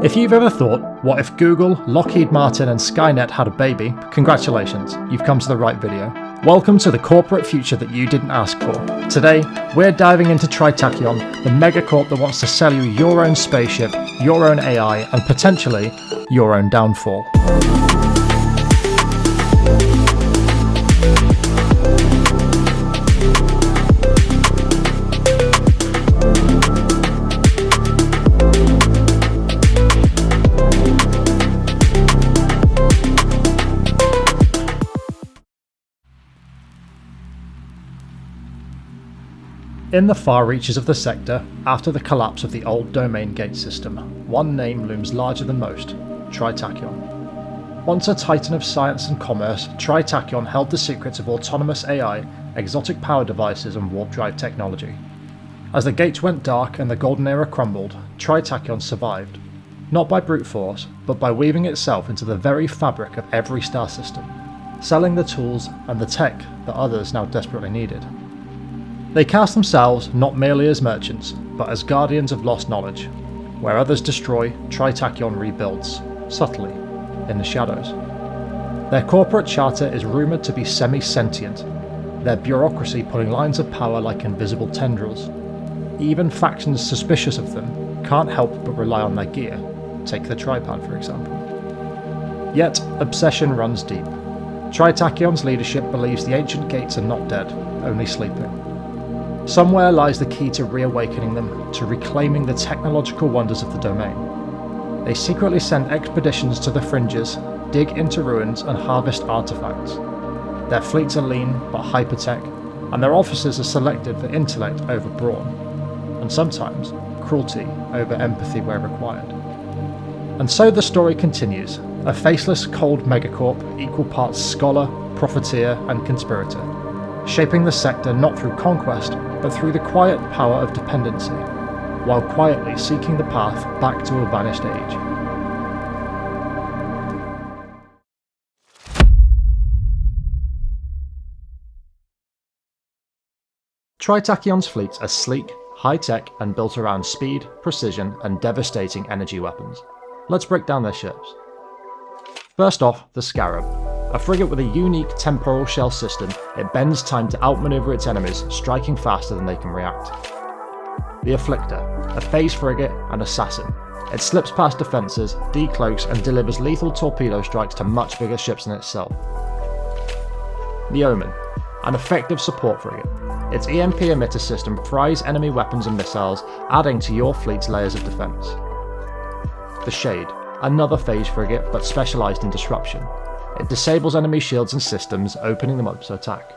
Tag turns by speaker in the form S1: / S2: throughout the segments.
S1: If you've ever thought, what if Google, Lockheed Martin and Skynet had a baby, congratulations, you've come to the right video. Welcome to the corporate future that you didn't ask for. Today, we're diving into Tri-Tachyon, the megacorp that wants to sell you your own spaceship, your own AI, and potentially your own downfall. In the far reaches of the sector, after the collapse of the old domain gate system, one name looms larger than most: Tri-Tachyon. Once a titan of science and commerce, Tri-Tachyon held the secrets of autonomous AI, exotic power devices and warp drive technology. As the gates went dark and the golden era crumbled, Tri-Tachyon survived, not by brute force, but by weaving itself into the very fabric of every star system, selling the tools and the tech that others now desperately needed. They cast themselves not merely as merchants, but as guardians of lost knowledge. Where others destroy, Tri-Tachyon rebuilds, subtly, in the shadows. Their corporate charter is rumoured to be semi-sentient, their bureaucracy pulling lines of power like invisible tendrils. Even factions suspicious of them can't help but rely on their gear, take the tripod for example. Yet, obsession runs deep. Tri-Tachyon's leadership believes the ancient gates are not dead, only sleeping. Somewhere lies the key to reawakening them, to reclaiming the technological wonders of the domain. They secretly send expeditions to the fringes, dig into ruins and harvest artifacts. Their fleets are lean but hyper-tech, and their officers are selected for intellect over brawn, and sometimes cruelty over empathy where required. And so the story continues, a faceless, cold megacorp, equal parts scholar, profiteer and conspirator, shaping the sector not through conquest, but through the quiet power of dependency, while quietly seeking the path back to a vanished age. Tri-Tachyon's fleets are sleek, high-tech and built around speed, precision and devastating energy weapons. Let's break down their ships. First off, the Scarab. A frigate with a unique temporal shell system, it bends time to outmaneuver its enemies, striking faster than they can react. The Afflictor, a phase frigate and assassin. It slips past defences, decloaks and delivers lethal torpedo strikes to much bigger ships than itself. The Omen, an effective support frigate. Its EMP emitter system fries enemy weapons and missiles, adding to your fleet's layers of defence. The Shade, another phase frigate but specialised in disruption. It disables enemy shields and systems, opening them up to attack.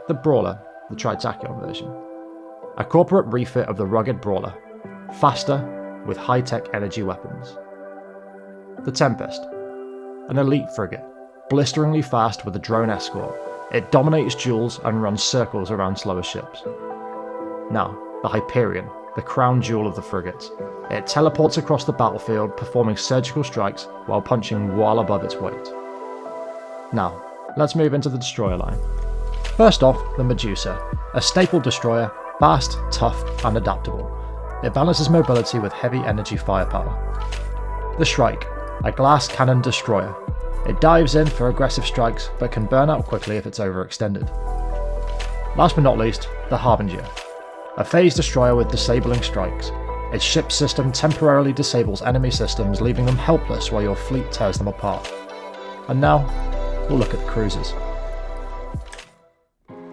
S1: The Brawler, the Tri-Tachyon version. A corporate refit of the rugged Brawler, faster with high-tech energy weapons. The Tempest, an elite frigate, blisteringly fast with a drone escort. It dominates duels and runs circles around slower ships. Now, the Hyperion, the crown jewel of the frigates. It teleports across the battlefield, performing surgical strikes while punching well above its weight. Now, let's move into the destroyer line. First off, the Medusa, a staple destroyer, fast, tough and adaptable. It balances mobility with heavy energy firepower. The Shrike, a glass cannon destroyer. It dives in for aggressive strikes but can burn out quickly if it's overextended. Last but not least, the Harbinger, a phase destroyer with disabling strikes. Its ship system temporarily disables enemy systems, leaving them helpless while your fleet tears them apart. And now, we'll look at the cruisers.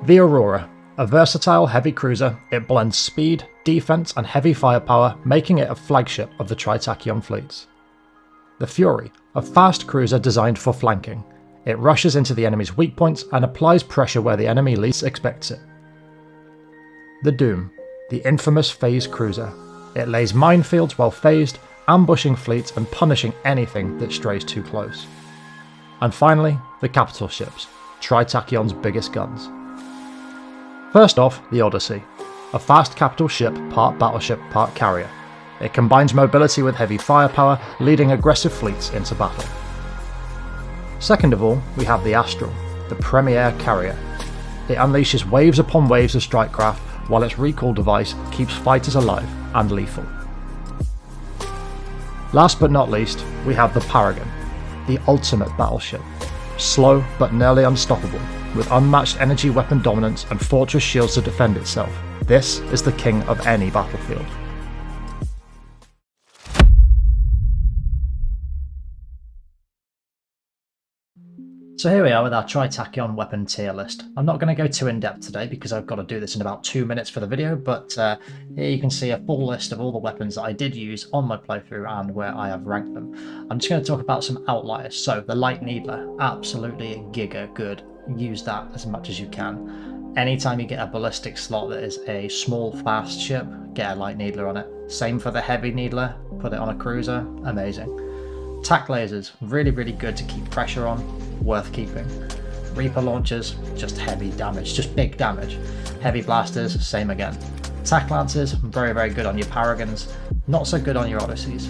S1: The Aurora, a versatile heavy cruiser, it blends speed, defense and heavy firepower, making it a flagship of the Tri-Tachyon fleets. The Fury, a fast cruiser designed for flanking. It rushes into the enemy's weak points and applies pressure where the enemy least expects it. The Doom, the infamous phase cruiser. It lays minefields while phased, ambushing fleets and punishing anything that strays too close. And finally, the capital ships, Tri-Tachyon's biggest guns. First off, the Odyssey, a fast capital ship, part battleship, part carrier. It combines mobility with heavy firepower, leading aggressive fleets into battle. Second of all, we have the Astral, the premier carrier. It unleashes waves upon waves of strike craft, while its recall device keeps fighters alive and lethal. Last but not least, we have the Paragon, the ultimate battleship. Slow but nearly unstoppable, with unmatched energy weapon dominance and fortress shields to defend itself. This is the king of any battlefield. So here we are with our Tri-Tachyon weapon tier list. I'm not going to go too in depth today because I've got to do this in about 2 minutes for the video, but here you can see a full list of all the weapons that I did use on my playthrough and where I have ranked them. I'm just going to talk about some outliers. So the Light Needler, absolutely giga good. Use that as much as you can. Anytime you get a ballistic slot that is a small fast ship, get a Light Needler on it. Same for the Heavy Needler, put it on a cruiser, amazing. Tac lasers, really good to keep pressure on, worth keeping. Reaper launchers, just heavy damage, just big damage. Heavy blasters, same again. Tac lancers, very good on your Paragons, not so good on your Odysseys.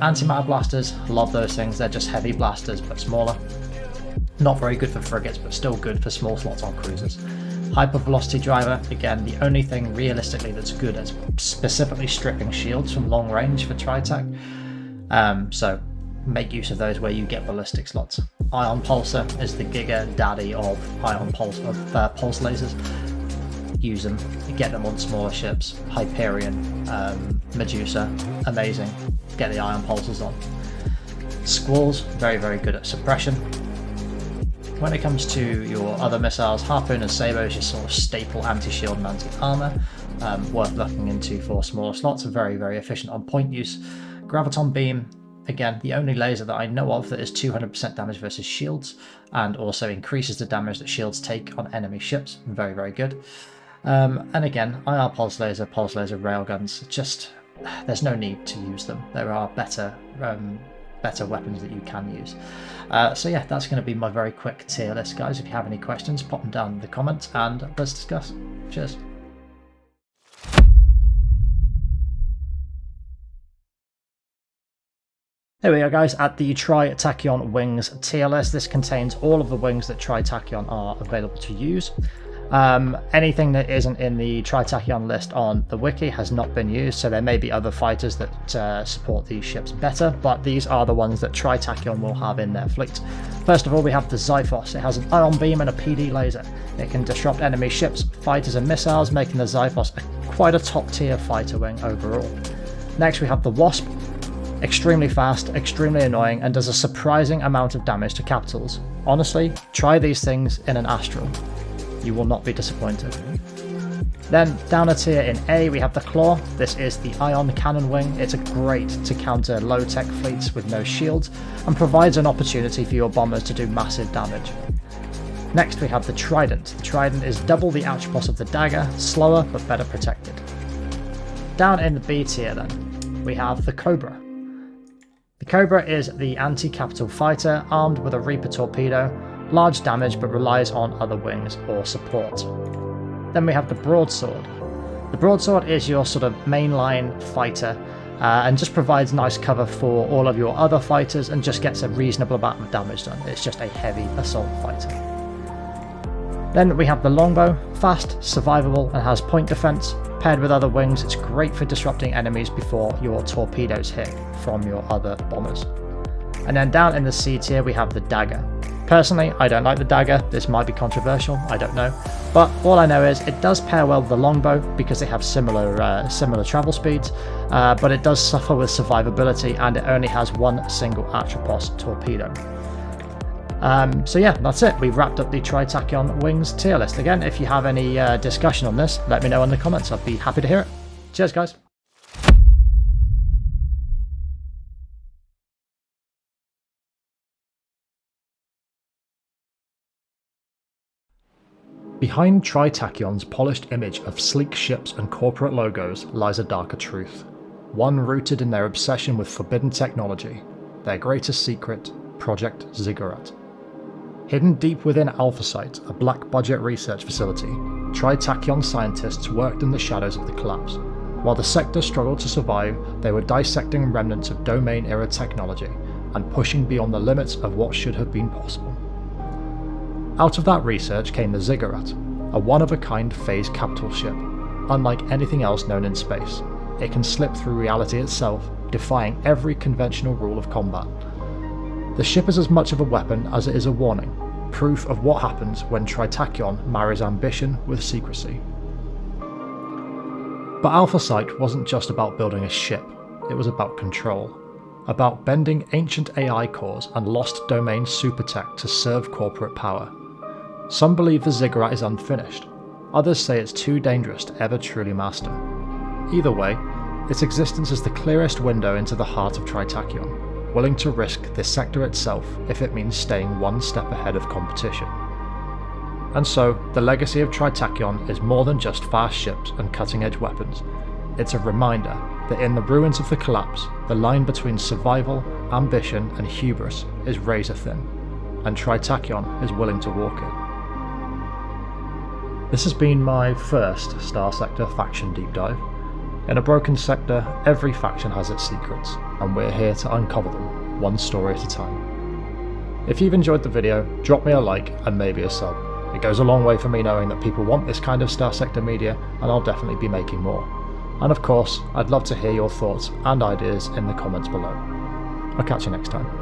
S1: Antimatter blasters, love those things, they're just heavy blasters but smaller. Not very good for frigates, but still good for small slots on cruisers. Hypervelocity driver, again, the only thing realistically that's good at specifically stripping shields from long range for Tri-Tach. So make use of those where you get ballistic slots. Ion pulsar is the giga daddy of pulse lasers. Use them, get them on smaller ships. Hyperion, Medusa, amazing. Get the ion pulsars on. Squalls, very good at suppression. When it comes to your other missiles, Harpoon and Sabo is your sort of staple anti-shield and anti-armor. Worth looking into for smaller slots, very efficient on point use. Graviton Beam, again, the only laser that I know of that is 200% damage versus shields, and also increases the damage that shields take on enemy ships. Very good. And again, IR pulse laser railguns, just, there's no need to use them. There are better weapons that you can use. So yeah, that's going to be my very quick tier list, guys. If you have any questions, pop them down in the comments and let's discuss. Cheers. Here we are, guys, at the Tri-Tachyon wings tier list. This contains all of the wings that Tri-Tachyon are available to use. Anything that isn't in the Tri-Tachyon list on the wiki has not been used, so there may be other fighters that support these ships better, but these are the ones that Tri-Tachyon will have in their fleet. First of all, we have the Xiphos. It has an ion beam and a PD laser. It can disrupt enemy ships, fighters and missiles, making the Xiphos quite a top tier fighter wing overall. Next we have the Wasp. Extremely fast, extremely annoying, and does a surprising amount of damage to capitals. Honestly, try these things in an Astral. You will not be disappointed. Then, down a tier in A, we have the Claw. This is the Ion Cannon Wing. It's great to counter low-tech fleets with no shields, and provides an opportunity for your bombers to do massive damage. Next we have the Trident. The Trident is double the atropos of the Dagger, slower but better protected. Down in the B tier then, we have the Cobra. The Cobra is the anti-capital fighter armed with a Reaper torpedo, large damage but relies on other wings or support. Then we have the Broadsword. The Broadsword is your sort of mainline fighter and just provides nice cover for all of your other fighters and just gets a reasonable amount of damage done. It's just a heavy assault fighter. Then we have the Longbow, fast, survivable and has point defense. Paired with other wings, it's great for disrupting enemies before your torpedoes hit from your other bombers. And then down in the C tier we have the Dagger. Personally, I don't like the Dagger. This might be controversial, I don't know. But all I know is it does pair well with the Longbow because they have similar travel speeds, but it does suffer with survivability and it only has one single Atropos torpedo. So yeah, that's it. We've wrapped up the Tri-Tachyon wings tier list. Again, if you have any discussion on this, let me know in the comments. I'd be happy to hear it. Cheers, guys. Behind Tri-Tachyon's polished image of sleek ships and corporate logos lies a darker truth, one rooted in their obsession with forbidden technology, their greatest secret, Project Ziggurat. Hidden deep within Alpha Site, a black-budget research facility, Tri-Tachyon scientists worked in the shadows of the collapse. While the sector struggled to survive, they were dissecting remnants of domain-era technology and pushing beyond the limits of what should have been possible. Out of that research came the Ziggurat, a one-of-a-kind phased capital ship. Unlike anything else known in space, it can slip through reality itself defying every conventional rule of combat. The ship is as much of a weapon as it is a warning, proof of what happens when Tri-Tachyon marries ambition with secrecy. But Alpha Sight wasn't just about building a ship, it was about control. About bending ancient AI cores and lost domain supertech to serve corporate power. Some believe the Ziggurat is unfinished, others say it's too dangerous to ever truly master. Either way, its existence is the clearest window into the heart of Tri-Tachyon, willing to risk this sector itself if it means staying one step ahead of competition. And so, the legacy of Tri-Tachyon is more than just fast ships and cutting-edge weapons. It's a reminder that in the ruins of the collapse, the line between survival, ambition, and hubris is razor thin, and Tri-Tachyon is willing to walk it. This has been my first Starsector faction deep dive. In a broken sector, every faction has its secrets, and we're here to uncover them, one story at a time. If you've enjoyed the video, drop me a like and maybe a sub. It goes a long way for me knowing that people want this kind of Starsector media, and I'll definitely be making more. And of course, I'd love to hear your thoughts and ideas in the comments below. I'll catch you next time.